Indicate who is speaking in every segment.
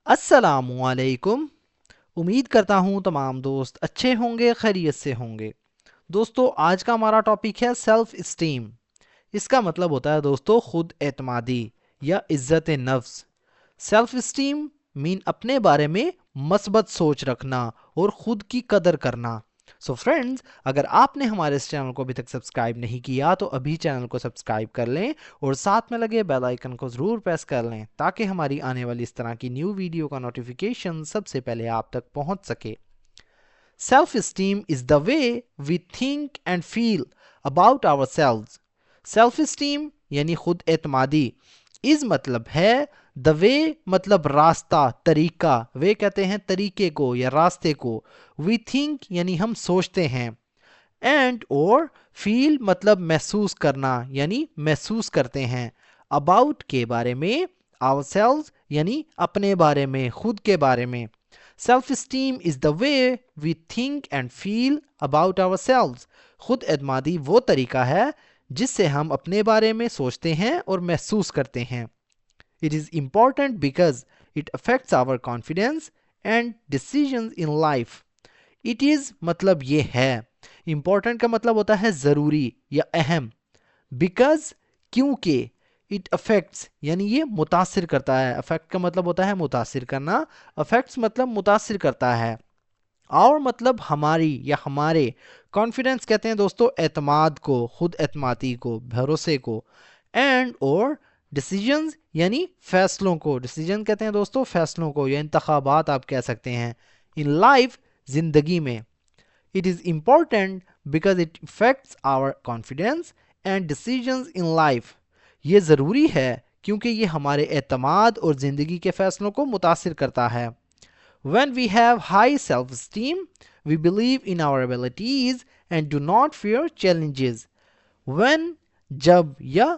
Speaker 1: अस्सलामुअलैकुम। उम्मीद करता हूँ तमाम दोस्त अच्छे होंगे, खैरियत से होंगे। दोस्तों, आज का हमारा टॉपिक है सेल्फ इस्टीम। इसका मतलब होता है दोस्तों खुद एतमादी या इज्जत नफ्स। सेल्फ इस्टीम मीन अपने बारे में मस्बत सोच रखना और खुद की कदर करना। सो फ्रेंड्स, अगर आपने हमारे इस चैनल को अभी तक सब्सक्राइब नहीं किया तो अभी चैनल को सब्सक्राइब कर लें और साथ में लगे बेल आइकन को ज़रूर प्रेस कर लें ताकि हमारी आने वाली इस तरह की न्यू वीडियो का नोटिफिकेशन सबसे पहले आप तक पहुंच सके। Self esteem is the way we think and feel about our self esteem यानी खुद एतमादी। इज मतलब है द वे मतलब रास्ता, तरीका। वे कहते हैं तरीके को या रास्ते को। वी थिंक यानी हम सोचते हैं। एंड और फील मतलब महसूस करना यानी महसूस करते हैं। अबाउट के बारे में, आवरसेल्व्स यानी अपने बारे में, खुद के बारे में। Self esteem is the way we think and feel about ourselves. खुद एतमादी वो तरीका है जिससे हम अपने बारे में सोचते हैं और महसूस करते हैं। It is important because it affects our confidence and decisions in life. It is मतलब ये है। इम्पॉर्टेंट का मतलब होता है ज़रूरी या अहम। बिकॉज क्योंकि। इट अफेक्ट्स यानी ये मुतासिर करता है। अफेक्ट का मतलब होता है मुतासिर करना। अफेक्ट्स मतलब मुतासिर करता है। और मतलब हमारी या हमारे। कॉन्फिडेंस कहते हैं दोस्तों एतमाद को, खुद एतमादी को, भरोसे को। एंड और डिसीजंस यानी फैसलों को। डिसीजन कहते हैं दोस्तों फैसलों को या इंतखाबात आप कह सकते हैं। इन लाइफ जिंदगी में। It is important because it effects our confidence and decisions in life. ये ज़रूरी है क्योंकि ये हमारे एतमाद और ज़िंदगी के फैसलों को मुतासिर करता है। When we have high self-esteem, we believe in our abilities and do not fear challenges. When जब या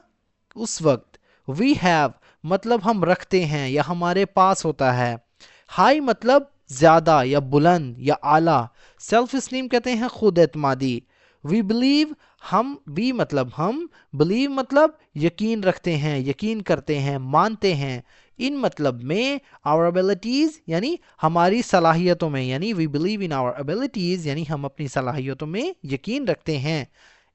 Speaker 1: उस वक्त। We have मतलब हम रखते हैं या हमारे पास होता है। हाई मतलब ज़्यादा या बुलंद या आला। सेल्फ इस्टीम कहते हैं खुद एतमादी। वी बिलीव हम, वी मतलब हम, बिलीव मतलब यकीन रखते हैं, यकीन करते हैं, मानते हैं। इन मतलब में आवर एबिलिटीज़ यानी हमारी सलाहियतों में, यानी we believe in our abilities यानी हम अपनी सलाहियतों में यकीन रखते हैं।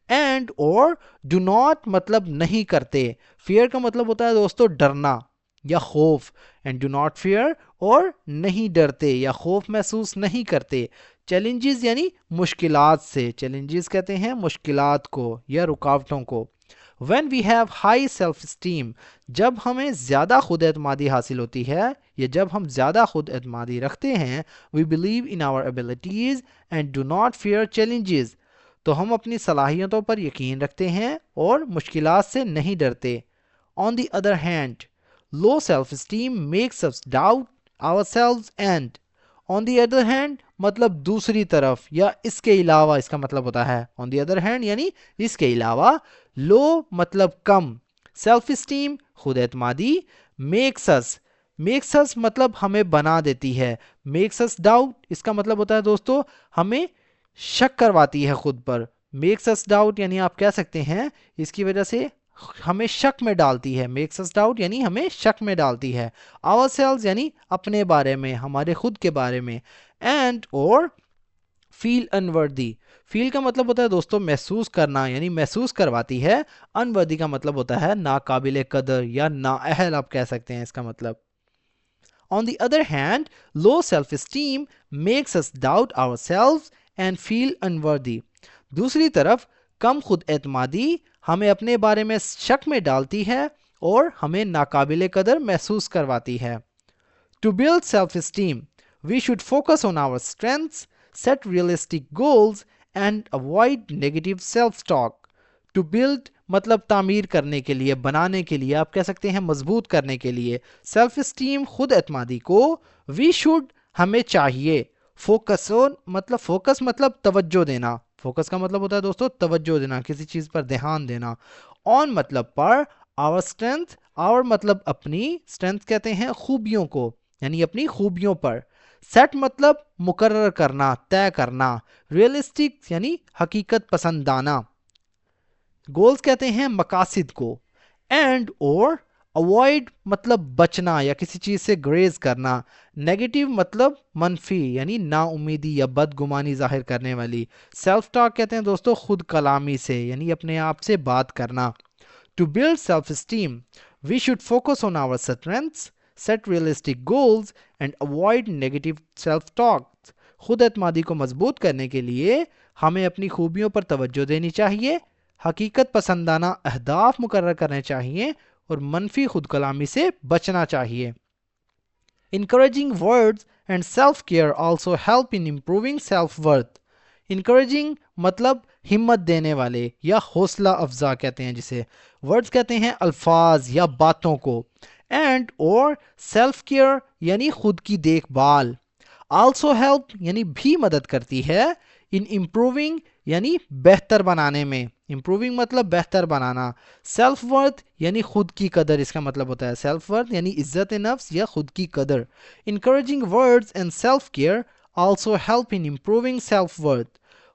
Speaker 1: एंड और डू नॉट मतलब नहीं करते। फियर का मतलब होता है दोस्तों डरना या खौफ। एंड डू नॉट फियर और नहीं डरते या खौफ महसूस नहीं करते। चैलेंजेस यानी मुश्किलात से। चैलेंजेस कहते हैं मुश्किलात को या रुकावटों को। When we have high self esteem, जब हमें ज़्यादा खुद एतमादी हासिल होती है या जब हम ज़्यादा खुद एतमादी रखते हैं, we believe in our abilities and do not fear challenges, तो हम अपनी सलाहियतों पर यकीन रखते हैं और मुश्किलात से नहीं डरते। On the other hand, low self esteem makes us doubt ourselves and on the other hand मतलब दूसरी तरफ या इसके अलावा, इसका मतलब होता है ऑन दी अदर हैंड यानी इसके अलावा। लो मतलब कम। सेल्फ इस्टीम खुद एतमादी। मेक्स अस मतलब हमें बना देती है। मेक्स अस डाउट इसका मतलब होता है दोस्तों हमें शक करवाती है खुद पर। मेक्स अस डाउट यानी आप कह सकते हैं इसकी वजह से हमें शक में डालती है। मेक्स अस डाउट यानी हमें शक में डालती है। आवर सेल्स यानी अपने बारे में, हमारे खुद के बारे में। एंड और फील अनवर्दी। फील का मतलब होता है दोस्तों महसूस करना यानी महसूस करवाती है। अनवर्दी का मतलब होता है नाकाबिले कदर या नाअहल आप कह सकते हैं इसका मतलब। On the other hand, low self-esteem makes us doubt ourselves and feel unworthy. दूसरी तरफ कम खुद एतमादी हमें अपने बारे में शक में डालती है और हमें नाकाबिले कदर महसूस करवाती है। To build self-esteem, we should focus on our strengths, set realistic goals and avoid negative self-talk. To build मतलब तामीर करने के लिए, बनाने के लिए, आप कह सकते हैं मजबूत करने के लिए। सेल्फ इस्टीम खुद एतमादी को वी शुड हमें चाहिए। फोकस मतलब तवज्जो देना। फोकस का मतलब होता है दोस्तों तवज्जो देना, किसी चीज़ पर ध्यान देना। ऑन मतलब पर। आवर स्ट्रेंथ, आवर मतलब अपनी, स्ट्रेंथ कहते हैं खूबियों को यानी अपनी खूबियों पर। सेट मतलब मुकर्रर करना, तय करना। रियलिस्टिक यानी हकीकत पसंदाना। गोल्स कहते हैं मकासिद को। एंड और اوائڈ مطلب بچنا یا کسی چیز سے گریز کرنا. نیگیٹو مطلب منفی یعنی نا امیدی یا بدگمانی ظاہر کرنے والی. سیلف ٹاک کہتے ہیں دوستوں خود کلامی سے یعنی اپنے آپ سے بات کرنا. To build self-esteem, we should focus on our strengths, set realistic goals, and avoid negative self-talk. خود اعتمادی کو مضبوط کرنے کے لیے ہمیں اپنی خوبیوں پر توجہ دینی چاہیے، حقیقت پسندانہ اہداف مقرر کرنے چاہیے اور منفی خود کلامی سے بچنا چاہیے. Encouraging words and self-care also help in improving self-worth. Encouraging مطلب ہمت دینے والے یا حوصلہ افزا کہتے ہیں جسے. ورڈز کہتے ہیں الفاظ یا باتوں کو. اینڈ اور سیلف کیئر یعنی خود کی دیکھ بھال. آلسو ہیلپ یعنی بھی مدد کرتی ہے. ان امپروونگ یعنی بہتر بنانے میں. امپروونگ مطلب بہتر بنانا. سیلف ورتھ یعنی خود کی قدر اس کا مطلب ہوتا ہے. سیلف ورتھ یعنی عزت نفس یا خود کی قدر. Encouraging words and self care also help in improving self-worth.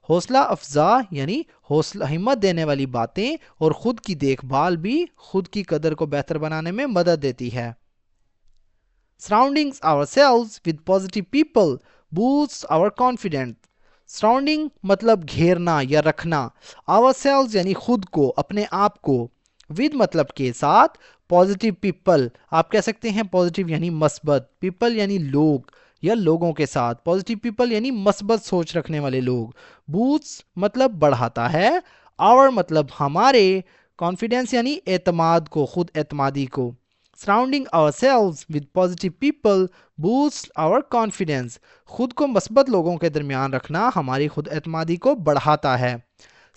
Speaker 1: حوصلہ افزا یعنی حوصلہ ہمت دینے والی باتیں اور خود کی دیکھ بھال بھی خود کی قدر کو بہتر بنانے میں مدد دیتی ہے. Surrounding ourselves with positive people boosts our confidence. Surrounding مطلب گھیرنا یا رکھنا. Ourselves یعنی خود کو اپنے آپ کو. with مطلب کے ساتھ. positive people آپ کہہ سکتے ہیں positive یعنی مثبت. people یعنی لوگ یا لوگوں کے ساتھ. پازیٹیو پیپل یعنی مثبت سوچ رکھنے والے لوگ. بوسٹ مطلب بڑھاتا ہے. آور مطلب ہمارے. کانفیڈینس یعنی اعتماد کو خود اعتمادی کو. Surrounding ourselves with positive people boost our confidence. خود کو مثبت لوگوں کے درمیان رکھنا ہماری خود اعتمادی کو بڑھاتا ہے.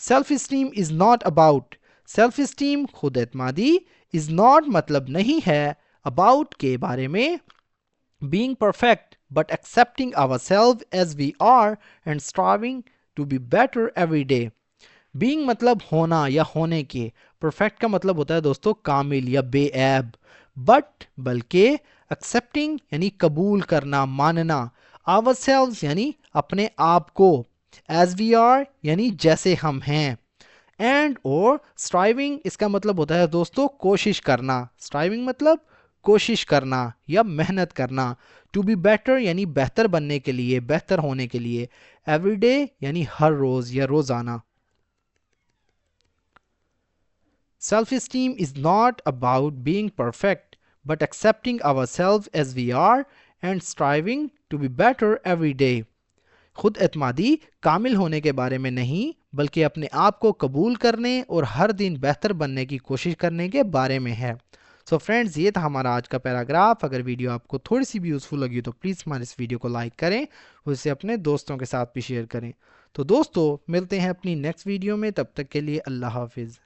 Speaker 1: Self esteem is not about. Self esteem خود اعتمادی از ناٹ مطلب نہیں ہے. اباؤٹ کے بارے میں. being perfect but accepting ourselves as we are and striving to be better every day. being مطلب ہونا یا ہونے کے. perfect کا مطلب ہوتا ہے دوستو کامل یا بے عیب. but بلکہ. accepting یعنی قبول کرنا ماننا. ourselves یعنی اپنے آپ کو. as we are یعنی جیسے ہم ہیں. and اور striving اس کا مطلب ہوتا ہے دوستو کوشش کرنا. striving مطلب کوشش کرنا یا محنت کرنا. ٹو بی بیٹر یعنی بہتر بننے کے لیے بہتر ہونے کے لیے. ایوری ڈے یعنی ہر روز یا روزانہ. Self esteem is not about being perfect but accepting our self as we are and striving to be better every day. خود اعتمادی کامل ہونے کے بارے میں نہیں بلکہ اپنے آپ کو قبول کرنے اور ہر دن بہتر بننے کی کوشش کرنے کے بارے میں ہے. سو فرینڈز یہ تھا ہمارا آج کا پیراگراف. اگر ویڈیو آپ کو تھوڑی سی بھی یوزفل لگی تو پلیز ہمارے اس ویڈیو کو لائک کریں اور اسے اپنے دوستوں کے ساتھ بھی شیئر کریں. تو دوستو ملتے ہیں اپنی نیکسٹ ویڈیو میں. تب تک کے لیے اللہ حافظ.